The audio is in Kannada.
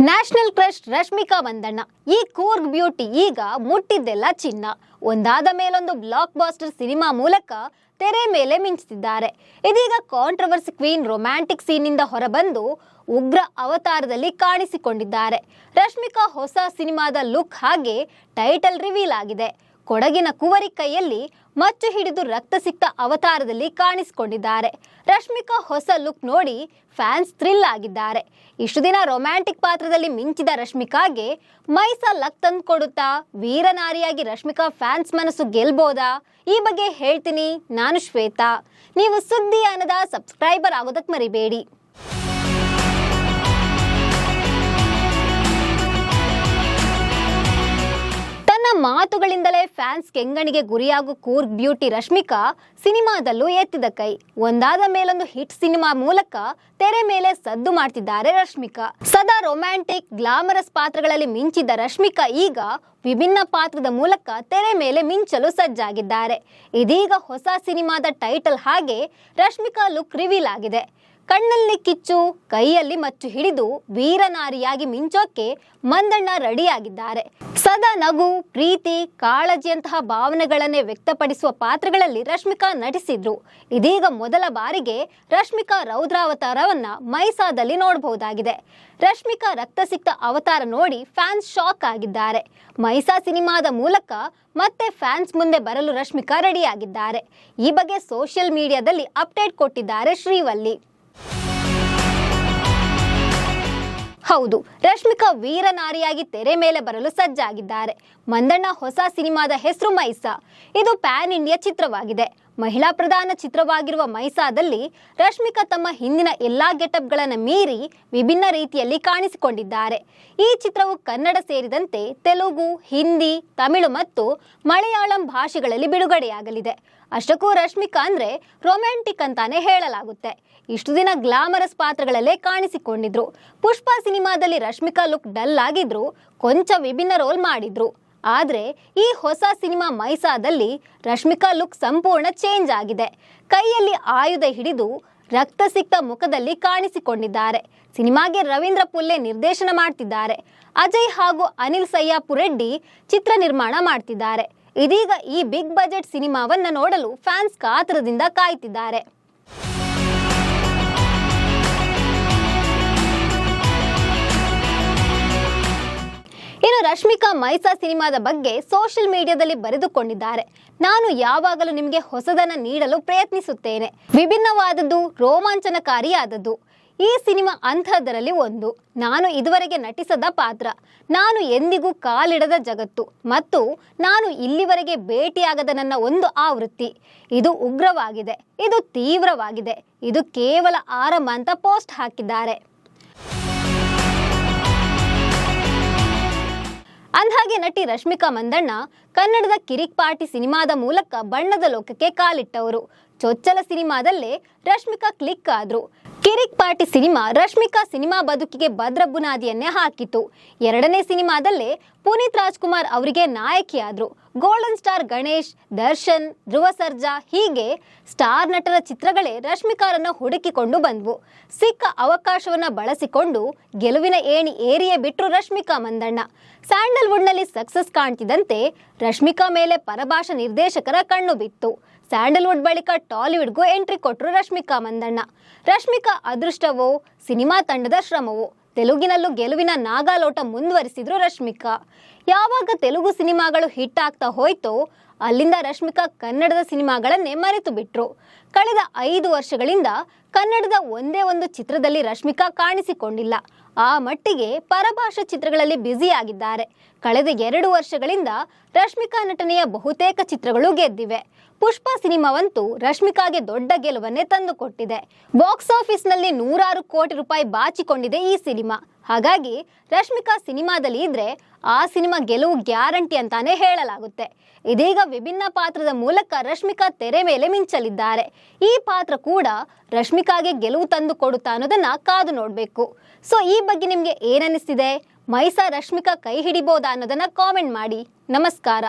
ನ್ಯಾಷನಲ್ ಕ್ರಶ್ ರಶ್ಮಿಕಾ ಮಂದಣ್ಣ ಈ ಕೂರ್ಗ್ ಬ್ಯೂಟಿ ಈಗ ಮುಟ್ಟಿದ್ದೆಲ್ಲ ಚಿನ್ನ. ಒಂದಾದ ಮೇಲೊಂದು ಬ್ಲಾಕ್ ಬಾಸ್ಟರ್ ಸಿನಿಮಾ ಮೂಲಕ ತೆರೆ ಮೇಲೆ ಮಿಂಚುತ್ತಿದ್ದಾರೆ. ಇದೀಗ ಕಾಂಟ್ರವರ್ಸಿ ಕ್ವೀನ್ ರೊಮ್ಯಾಂಟಿಕ್ ಸೀನ್ನಿಂದ ಹೊರಬಂದು ಉಗ್ರ ಅವತಾರದಲ್ಲಿ ಕಾಣಿಸಿಕೊಂಡಿದ್ದಾರೆ. ರಶ್ಮಿಕಾ ಹೊಸ ಸಿನಿಮಾದ ಲುಕ್ ಹಾಗೆ ಟೈಟಲ್ ರಿವೀಲ್ ಆಗಿದೆ. ಕೊಡಗಿನ ಕುವರಿ ಕೈಯಲ್ಲಿ ಮಚ್ಚು ಹಿಡಿದು ರಕ್ತ ಸಿಕ್ತ ಅವತಾರದಲ್ಲಿ ಕಾಣಿಸಿಕೊಂಡಿದ್ದಾರೆ. ರಶ್ಮಿಕಾ ಹೊಸ ಲುಕ್ ನೋಡಿ ಫ್ಯಾನ್ಸ್ ಥ್ರಿಲ್ ಆಗಿದ್ದಾರೆ. ಇಷ್ಟು ದಿನ ರೊಮ್ಯಾಂಟಿಕ್ ಪಾತ್ರದಲ್ಲಿ ಮಿಂಚಿದ ರಶ್ಮಿಕಾಗೆ ಮೈಸಾ ಲಕ್ ತಂದು ಕೊಡುತ್ತಾ ವೀರನಾರಿಯಾಗಿ ರಶ್ಮಿಕಾ ಫ್ಯಾನ್ಸ್ ಮನಸ್ಸು ಗೆಲ್ಬೋದಾ? ಈ ಬಗ್ಗೆ ಹೇಳ್ತೀನಿ. ನಾನು ಶ್ವೇತಾ. ನೀವು ಸುದ್ದಿ ಅನ್ನದ ಸಬ್ಸ್ಕ್ರೈಬರ್ ಆಗೋದಕ್ಕೆ ಮರಿಬೇಡಿ. ಮಾತುಗಳಿಂದಲೇ ಫ್ಯಾನ್ಸ್ ಕೆಂಗಣಿಗೆ ಗುರಿಯಾಗುವ ಕೂರ್ಗ್ ಬ್ಯೂಟಿ ರಶ್ಮಿಕಾ ಸಿನಿಮಾದಲ್ಲೂ ಎತ್ತಿದ ಕೈ. ಒಂದಾದ ಮೇಲೊಂದು ಹಿಟ್ ಸಿನಿಮಾ ಮೂಲಕ ತೆರೆ ಮೇಲೆ ಸದ್ದು ಮಾಡ್ತಿದ್ದಾರೆ ರಶ್ಮಿಕಾ. ಸದಾ ರೊಮ್ಯಾಂಟಿಕ್ ಗ್ಲಾಮರಸ್ ಪಾತ್ರಗಳಲ್ಲಿ ಮಿಂಚಿದ್ದ ರಶ್ಮಿಕಾ ಈಗ ವಿಭಿನ್ನ ಪಾತ್ರದ ಮೂಲಕ ತೆರೆ ಮೇಲೆ ಮಿಂಚಲು ಸಜ್ಜಾಗಿದ್ದಾರೆ. ಇದೀಗ ಹೊಸ ಸಿನಿಮಾದ ಟೈಟಲ್ ಹಾಗೆ ರಶ್ಮಿಕಾ ಲುಕ್ ರಿವೀಲ್ ಆಗಿದೆ. ಕಣ್ಣಲ್ಲಿ ಕಿಚ್ಚು, ಕೈಯಲ್ಲಿ ಮಚ್ಚು ಹಿಡಿದು ವೀರನಾರಿಯಾಗಿ ಮಿಂಚೋಕೆ ಮಂದಣ್ಣ ರೆಡಿಯಾಗಿದ್ದಾರೆ. ಸದಾ ನಗು, ಪ್ರೀತಿ, ಕಾಳಜಿಯಂತಹ ಭಾವನೆಗಳನ್ನೇ ವ್ಯಕ್ತಪಡಿಸುವ ಪಾತ್ರಗಳಲ್ಲಿ ರಶ್ಮಿಕಾ ನಟಿಸಿದ್ರು. ಇದೀಗ ಮೊದಲ ಬಾರಿಗೆ ರಶ್ಮಿಕಾ ರೌದ್ರಾವತಾರವನ್ನ ಮೈಸಾದಲ್ಲಿ ನೋಡಬಹುದಾಗಿದೆ. ರಶ್ಮಿಕಾ ರಕ್ತಸಿಕ್ತ ಅವತಾರ ನೋಡಿ ಫ್ಯಾನ್ಸ್ ಶಾಕ್ ಆಗಿದ್ದಾರೆ. ಮೈಸಾ ಸಿನಿಮಾದ ಮೂಲಕ ಮತ್ತೆ ಫ್ಯಾನ್ಸ್ ಮುಂದೆ ಬರಲು ರಶ್ಮಿಕಾ ರೆಡಿಯಾಗಿದ್ದಾರೆ. ಈ ಬಗ್ಗೆ ಸೋಷಿಯಲ್ ಮೀಡಿಯಾದಲ್ಲಿ ಅಪ್ಡೇಟ್ ಕೊಟ್ಟಿದ್ದಾರೆ ಶ್ರೀವಲ್ಲಿ. ಹೌದು, ರಶ್ಮಿಕಾ ವೀರನಾರಿಯಾಗಿ ತೆರೆ ಮೇಲೆ ಬರಲು ಸಜ್ಜಾಗಿದ್ದಾರೆ. ಮಂದಣ್ಣ ಹೊಸ ಸಿನಿಮಾದ ಹೆಸರು ಮೈಸಾ. ಇದು ಪ್ಯಾನ್ ಇಂಡಿಯಾ ಚಿತ್ರವಾಗಿದೆ. ಮಹಿಳಾ ಪ್ರಧಾನ ಚಿತ್ರವಾಗಿರುವ ಮೈಸಾದಲ್ಲಿ ರಶ್ಮಿಕಾ ತಮ್ಮ ಹಿಂದಿನ ಎಲ್ಲಾ ಗೆಟಪ್ಗಳನ್ನು ಮೀರಿ ವಿಭಿನ್ನ ರೀತಿಯಲ್ಲಿ ಕಾಣಿಸಿಕೊಂಡಿದ್ದಾರೆ. ಈ ಚಿತ್ರವು ಕನ್ನಡ ಸೇರಿದಂತೆ ತೆಲುಗು, ಹಿಂದಿ, ತಮಿಳು ಮತ್ತು ಮಲಯಾಳಂ ಭಾಷೆಗಳಲ್ಲಿ ಬಿಡುಗಡೆಯಾಗಲಿದೆ. ಅಷ್ಟಕ್ಕೂ ರಶ್ಮಿಕಾ ಅಂದ್ರೆ ರೊಮ್ಯಾಂಟಿಕ್ ಅಂತಾನೆ ಹೇಳಲಾಗುತ್ತೆ. ಇಷ್ಟು ದಿನ ಗ್ಲಾಮರಸ್ ಪಾತ್ರಗಳಲ್ಲೇ ಕಾಣಿಸಿಕೊಂಡಿದ್ರು. ಪುಷ್ಪ ಸಿನಿಮಾದಲ್ಲಿ ರಶ್ಮಿಕಾ ಲುಕ್ ಡಲ್ ಆಗಿದ್ರು, ಕೊಂಚ ವಿಭಿನ್ನ ರೋಲ್ ಮಾಡಿದ್ರು. ಆದ್ರೆ ಈ ಹೊಸ ಸಿನಿಮಾ ಮೈಸಾದಲ್ಲಿ ರಶ್ಮಿಕಾ ಲುಕ್ ಸಂಪೂರ್ಣ ಚೇಂಜ್ ಆಗಿದೆ. ಕೈಯಲ್ಲಿ ಆಯುಧ ಹಿಡಿದು ರಕ್ತ ಸಿಕ್ತ ಮುಖದಲ್ಲಿ ಕಾಣಿಸಿಕೊಂಡಿದ್ದಾರೆ. ಸಿನಿಮಾಗೆ ರವೀಂದ್ರ ಪುಲ್ಲೆ ನಿರ್ದೇಶನ ಮಾಡ್ತಿದ್ದಾರೆ. ಅಜಯ್ ಹಾಗೂ ಅನಿಲ್ ಸಯ್ಯಾಪುರೆಡ್ಡಿ ಚಿತ್ರ ನಿರ್ಮಾಣ ಮಾಡ್ತಿದ್ದಾರೆ. ಇದೀಗ ಈ ಬಿಗ್ ಬಜೆಟ್ ಸಿನಿಮಾವನ್ನ ನೋಡಲು ಫ್ಯಾನ್ಸ್ ಕಾತರದಿಂದ ಕಾಯ್ತಿದ್ದಾರೆ. ಇನ್ನು ರಶ್ಮಿಕಾ ಮೈಸಾ ಸಿನಿಮಾದ ಬಗ್ಗೆ ಸೋಷಿಯಲ್ ಮೀಡಿಯಾದಲ್ಲಿ ಬರೆದುಕೊಂಡಿದ್ದಾರೆ. ನಾನು ಯಾವಾಗಲೂ ನಿಮಗೆ ಹೊಸದನ್ನ ನೀಡಲು ಪ್ರಯತ್ನಿಸುತ್ತೇನೆ. ವಿಭಿನ್ನವಾದದ್ದು, ರೋಮಾಂಚನಕಾರಿಯಾದದ್ದು. ಈ ಸಿನಿಮಾ ಅಂಥದ್ದರಲ್ಲಿ ಒಂದು. ನಾನು ಇದುವರೆಗೆ ನಟಿಸದ ಪಾತ್ರ, ನಾನು ಎಂದಿಗೂ ಕಾಲಿಡದ ಜಗತ್ತು ಮತ್ತು ನಾನು ಇಲ್ಲಿವರೆಗೆ ಭೇಟಿಯಾಗದ ನನ್ನ ಒಂದು ಆವೃತ್ತಿ. ಇದು ಉಗ್ರವಾಗಿದೆ, ಇದು ತೀವ್ರವಾಗಿದೆ, ಇದು ಕೇವಲ ಆರಂಭ ಅಂತ ಪೋಸ್ಟ್ ಹಾಕಿದ್ದಾರೆ. ಅಂದ್ಹಾಗೆ ನಟಿ ರಶ್ಮಿಕಾ ಮಂದಣ್ಣ ಕನ್ನಡದ ಕಿರಿಕ್ ಪಾರ್ಟಿ ಸಿನಿಮಾದ ಮೂಲಕ ಬಣ್ಣದ ಲೋಕಕ್ಕೆ ಕಾಲಿಟ್ಟವರು. ಚೊಚ್ಚಲ ಸಿನಿಮಾದಲ್ಲೇ ರಶ್ಮಿಕಾ ಕ್ಲಿಕ್ ಆದ್ರು. ಕಿರಿಕ್ ಪಾರ್ಟಿ ಸಿನಿಮಾ ರಶ್ಮಿಕಾ ಸಿನಿಮಾ ಬದುಕಿಗೆ ಭದ್ರ ಬುನಾದಿಯನ್ನೇ ಹಾಕಿತು. ಎರಡನೇ ಸಿನಿಮಾದಲ್ಲೇ ಪುನೀತ್ ರಾಜ್ಕುಮಾರ್ ಅವರಿಗೆ ನಾಯಕಿಯಾದ್ರು. ಗೋಲ್ಡನ್ ಸ್ಟಾರ್ ಗಣೇಶ್, ದರ್ಶನ್, ಧ್ರುವ ಸರ್ಜಾ ಹೀಗೆ ಸ್ಟಾರ್ ನಟರ ಚಿತ್ರಗಳೇ ರಶ್ಮಿಕಾರನ್ನ ಹುಡುಕಿಕೊಂಡು ಬಂದ್ವು. ಸಿಕ್ಕ ಅವಕಾಶವನ್ನ ಬಳಸಿಕೊಂಡು ಗೆಲುವಿನ ಏಣಿ ಏರಿಯೇ ಬಿಟ್ರು ರಶ್ಮಿಕಾ ಮಂದಣ್ಣ. ಸ್ಯಾಂಡಲ್ವುಡ್ನಲ್ಲಿ ಸಕ್ಸಸ್ ಕಾಣ್ತಿದ್ದಂತೆ ರಶ್ಮಿಕಾ ಮೇಲೆ ಪರಭಾಷಾ ನಿರ್ದೇಶಕರ ಕಣ್ಣು ಬಿತ್ತು. ಸ್ಯಾಂಡಲ್ವುಡ್ ಬಳಿಕ ಟಾಲಿವುಡ್ಗೂ ಎಂಟ್ರಿ ಕೊಟ್ಟರು ರಶ್ಮಿಕಾ ಮಂದಣ್ಣ. ರಶ್ಮಿಕಾ ಅದೃಷ್ಟವೋ ಸಿನಿಮಾ ತಂಡದ ಶ್ರಮವೋ, ತೆಲುಗಿನಲ್ಲೂ ಗೆಲುವಿನ ನಾಗಾಲೋಟ ಮುಂದುವರಿಸಿದ್ರು ರಶ್ಮಿಕಾ. ಯಾವಾಗ ತೆಲುಗು ಸಿನಿಮಾಗಳು ಹಿಟ್ ಆಗ್ತಾ ಹೋಯ್ತೋ ಅಲ್ಲಿಂದ ರಶ್ಮಿಕಾ ಕನ್ನಡದ ಸಿನಿಮಾಗಳನ್ನೇ ಮರೆತು ಬಿಟ್ರು. ಕಳೆದ 5 ವರ್ಷಗಳಿಂದ ಕನ್ನಡದ ಒಂದೇ ಒಂದು ಚಿತ್ರದಲ್ಲಿ ರಶ್ಮಿಕಾ ಕಾಣಿಸಿಕೊಂಡಿಲ್ಲ. ಆ ಮಟ್ಟಿಗೆ ಪರಭಾಷಾ ಚಿತ್ರಗಳಲ್ಲಿ ಬ್ಯುಸಿ ಆಗಿದ್ದಾರೆ. ಕಳೆದ 2 ವರ್ಷಗಳಿಂದ ರಶ್ಮಿಕಾ ನಟನೆಯ ಬಹುತೇಕ ಚಿತ್ರಗಳು ಗೆದ್ದಿವೆ. ಪುಷ್ಪ ಸಿನಿಮಾವಂತೂ ರಶ್ಮಿಕಾಗೆ ದೊಡ್ಡ ಗೆಲುವನ್ನೇ ತಂದುಕೊಟ್ಟಿದೆ. ಬಾಕ್ಸ್ ಆಫೀಸ್ನಲ್ಲಿ 100 ಕೋಟಿ ರೂಪಾಯಿ ಬಾಚಿಕೊಂಡಿದೆ ಈ ಸಿನಿಮಾ. ಹಾಗಾಗಿ ರಶ್ಮಿಕಾ ಸಿನಿಮಾದಲ್ಲಿ ಇದ್ರೆ ಆ ಸಿನಿಮಾ ಗೆಲುವು ಗ್ಯಾರಂಟಿ ಅಂತಾನೆ ಹೇಳಲಾಗುತ್ತೆ. ಇದೀಗ ವಿಭಿನ್ನ ಪಾತ್ರದ ಮೂಲಕ ರಶ್ಮಿಕಾ ತೆರೆ ಮೇಲೆ ಮಿಂಚಲಿದ್ದಾರೆ. ಈ ಪಾತ್ರ ಕೂಡ ರಶ್ಮಿಕಾಗೆ ಗೆಲುವು ತಂದು ಕೊಡುತ್ತಾ ಅನ್ನೋದನ್ನ ಕಾದು ನೋಡ್ಬೇಕು. ಸೊ ಈ ಬಗ್ಗೆ ನಿಮ್ಗೆ ಏನನ್ನಿಸ್ತಿದೆ? ಮೈಸಾ ರಶ್ಮಿಕಾ ಕೈ ಹಿಡಿಬೋದಾ ಅನ್ನೋದನ್ನ ಕಾಮೆಂಟ್ ಮಾಡಿ. ನಮಸ್ಕಾರ.